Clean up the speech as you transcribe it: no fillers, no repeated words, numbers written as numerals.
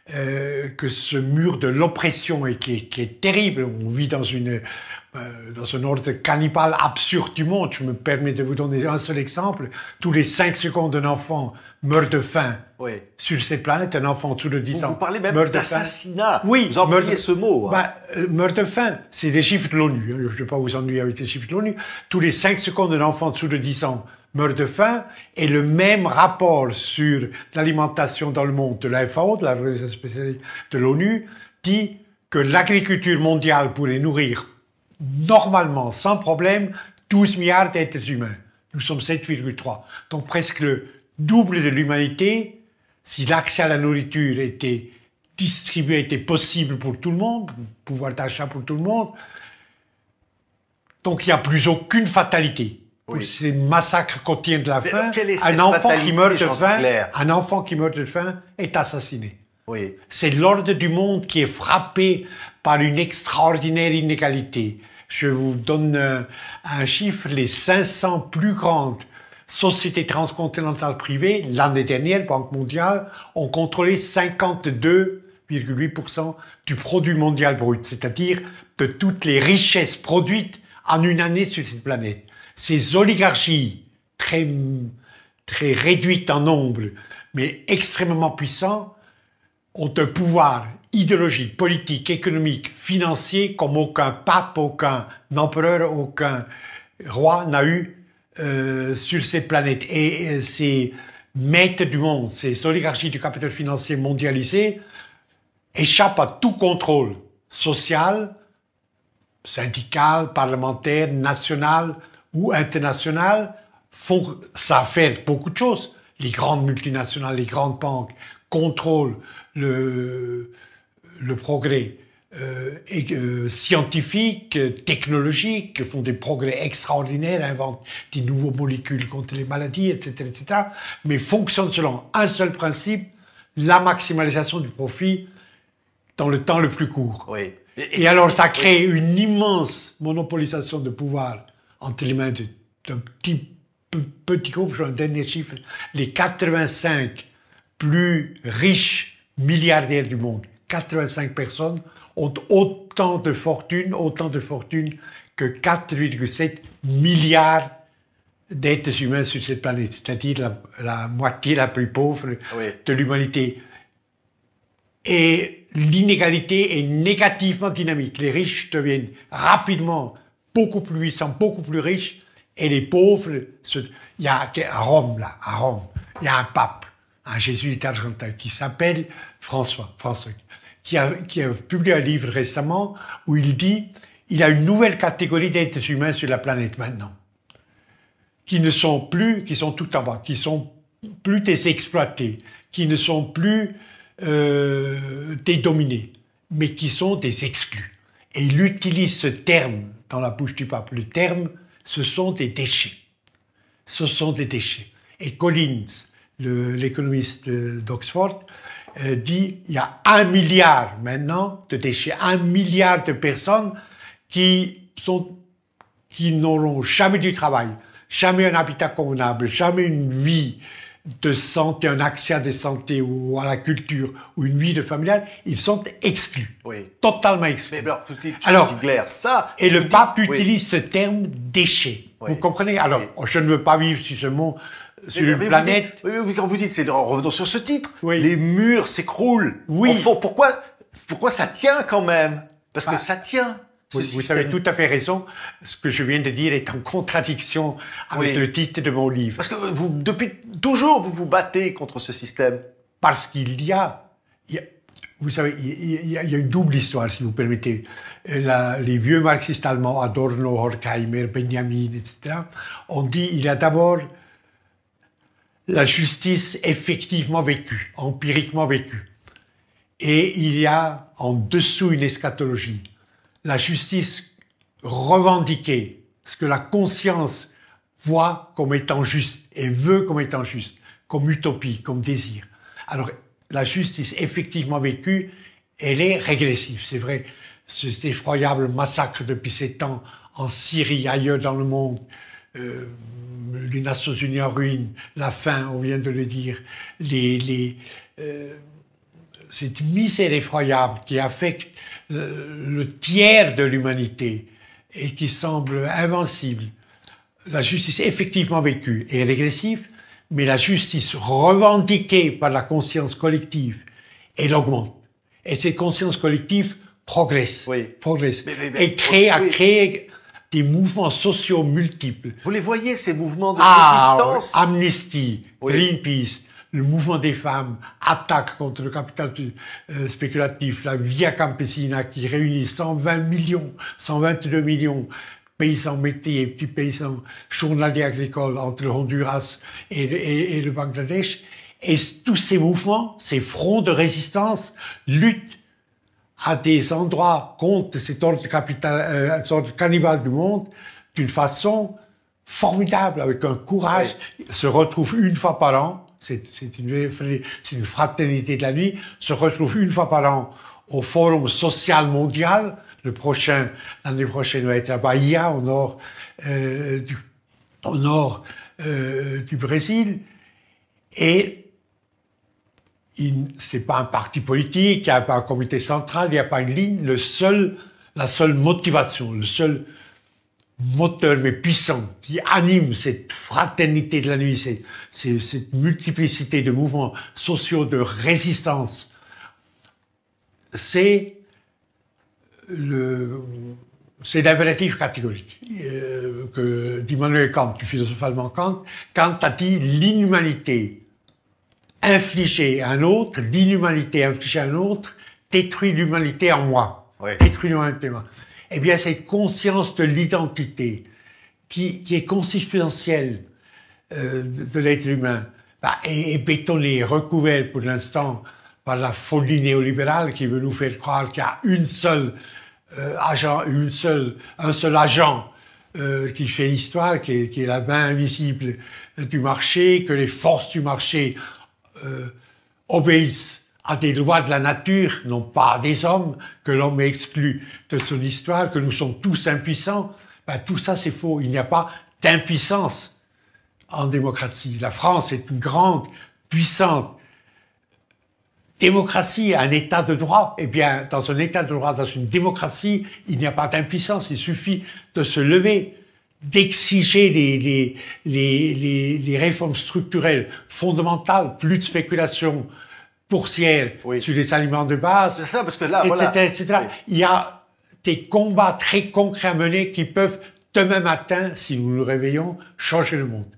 que ce mur de l'oppression et qui est terrible. On vit dans un ordre cannibale absurde du monde. Je me permets de vous donner un seul exemple. Tous les 5 secondes, un enfant meurt de faim sur cette planète. Un enfant sous de 10 ans. Vous parlez même d'assassinat. Oui, vous employez ce mot. Hein. Meurt de faim, c'est des chiffres de l'ONU. Je ne vais pas vous ennuyer avec les chiffres de l'ONU. Tous les 5 secondes, un enfant dessous de 10 ans meurt de faim, et le même rapport sur l'alimentation dans le monde de la FAO, de l'Organisation spéciale de l'ONU, dit que l'agriculture mondiale pourrait nourrir normalement, sans problème, 12 milliards d'êtres humains. Nous sommes 7,3. Donc presque le double de l'humanité, si l'accès à la nourriture était distribué, était possible pour tout le monde, pouvoir d'achat pour tout le monde. Donc il n'y a plus aucune fatalité. Pour ces massacres quotidiens de la faim, un enfant qui meurt de faim est assassiné. Oui. C'est l'ordre du monde qui est frappé par une extraordinaire inégalité. Je vous donne un chiffre, les 500 plus grandes sociétés transcontinentales privées, l'année dernière, Banque mondiale, ont contrôlé 52,8% du produit mondial brut, c'est-à-dire de toutes les richesses produites en une année sur cette planète. Ces oligarchies très réduites en nombre, mais extrêmement puissants, ont un pouvoir idéologique, politique, économique, financier comme aucun pape, aucun empereur, aucun roi n'a eu sur cette planète. Et ces maîtres du monde, ces oligarchies du capital financier mondialisé, échappent à tout contrôle social, syndical, parlementaire, national ou international. Ça fait beaucoup de choses. Les grandes multinationales, les grandes banques contrôlent le progrès scientifique, technologique, font des progrès extraordinaires, inventent des nouvelles molécules contre les maladies, etc., etc., mais fonctionnent selon un seul principe, la maximalisation du profit dans le temps le plus court. Oui. Et alors, ça crée une immense monopolisation de pouvoir entre les mains d'un petit groupe. Je un dernier chiffre. Les 85 plus riches milliardaires du monde, 85 personnes, ont autant de fortune que 4,7 milliards d'êtres humains sur cette planète, c'est-à-dire la moitié la plus pauvre de l'humanité. Et l'inégalité est négativement dynamique. Les riches deviennent rapidement beaucoup plus puissants, beaucoup plus riches, et les pauvres... Il y a à Rome, il y a un pape, un jésuite argentin, qui s'appelle François, qui a publié un livre récemment où il dit il y a une nouvelle catégorie d'êtres humains sur la planète maintenant, qui sont tout en bas, qui sont plus des exploités, qui ne sont plus des dominés, mais qui sont des exclus. Et il utilise ce terme dans la bouche du pape. Le terme, ce sont des déchets. Ce sont des déchets. Et Collins, l'économiste d'Oxford, dit il y a 1 milliard maintenant de déchets, 1 milliard de personnes qui n'auront jamais du travail, jamais un habitat convenable, jamais une vie de santé, un accès à des santé ou à la culture ou une vie de familiale, ils sont exclus, totalement exclus. Mais alors, Ziegler, ça... Et le pape utilise ce terme déchet. Vous comprenez? Alors, je ne veux pas vivre sur ce mot, sur une planète... Quand vous dites, revenons sur ce titre, les murs s'écroulent. Oui. Au fond, pourquoi ça tient quand même? Parce que ça tient. Vous avez tout à fait raison. Ce que je viens de dire est en contradiction avec le titre de mon livre. Parce que depuis toujours, vous vous battez contre ce système. Parce qu'il y a vous savez, il y a une double histoire, si vous permettez. Les vieux marxistes allemands, Adorno, Horkheimer, Benjamin, etc., ont dit il y a d'abord la justice effectivement vécue, empiriquement vécue. Et il y a en dessous une eschatologie. La justice revendiquée, ce que la conscience voit comme étant juste et veut comme étant juste, comme utopie, comme désir. Alors, la justice effectivement vécue, elle est régressive. C'est vrai, cet effroyable massacre depuis 7 ans en Syrie, ailleurs dans le monde, les Nations Unies en ruine, la faim, on vient de le dire, cette misère effroyable qui affecte le tiers de l'humanité et qui semble invincible, la justice effectivement vécue est régressive, mais la justice revendiquée par la conscience collective, elle augmente. Et cette conscience collective progresse, progresse, et crée des mouvements sociaux multiples. Vous les voyez, ces mouvements de résistance? Amnesty, Greenpeace, le mouvement des femmes, attaque contre le capital spéculatif, la Via Campesina qui réunit 120 millions, 122 millions paysans métiers, petits paysans journaliers agricoles entre le Honduras et le Bangladesh. Et tous ces mouvements, ces fronts de résistance luttent à des endroits contre cet ordre cannibale du monde d'une façon formidable, avec un courage, se retrouvent une fois par an, c'est une fraternité de la nuit, se retrouvent une fois par an au Forum social mondial. L'année prochaine va être à Bahia, au nord du Brésil. Et c'est pas un parti politique, il n'y a pas un comité central, il n'y a pas une ligne. La seule motivation, le seul moteur mais puissant qui anime cette fraternité de la nuit, cette multiplicité de mouvements sociaux de résistance, c'est l'impératif catégorique d'Immanuel Kant, du philosophe allemand Kant. Kant a dit l'inhumanité infligée à un autre, l'inhumanité infligée à un autre détruit l'humanité en moi. Détruit l'humanité en moi. Eh bien, cette conscience de l'identité qui est consubstantielle de l'être humain est bétonnée, recouverte pour l'instant par la folie néolibérale qui veut nous faire croire qu'il y a un seul agent qui fait l'histoire, qui est la main invisible du marché, que les forces du marché obéissent à des lois de la nature, non pas à des hommes, que l'homme est exclu de son histoire, que nous sommes tous impuissants. Tout ça, c'est faux. Il n'y a pas d'impuissance en démocratie. La France est une grande, puissante démocratie, un état de droit. Eh bien, dans un état de droit, dans une démocratie, il n'y a pas d'impuissance. Il suffit de se lever, d'exiger les réformes structurelles fondamentales, plus de spéculation boursière sur les aliments de base, c'est ça, parce que là, etc. Oui. Il y a des combats très concrets à mener qui peuvent, demain matin, si nous nous réveillons, changer le monde.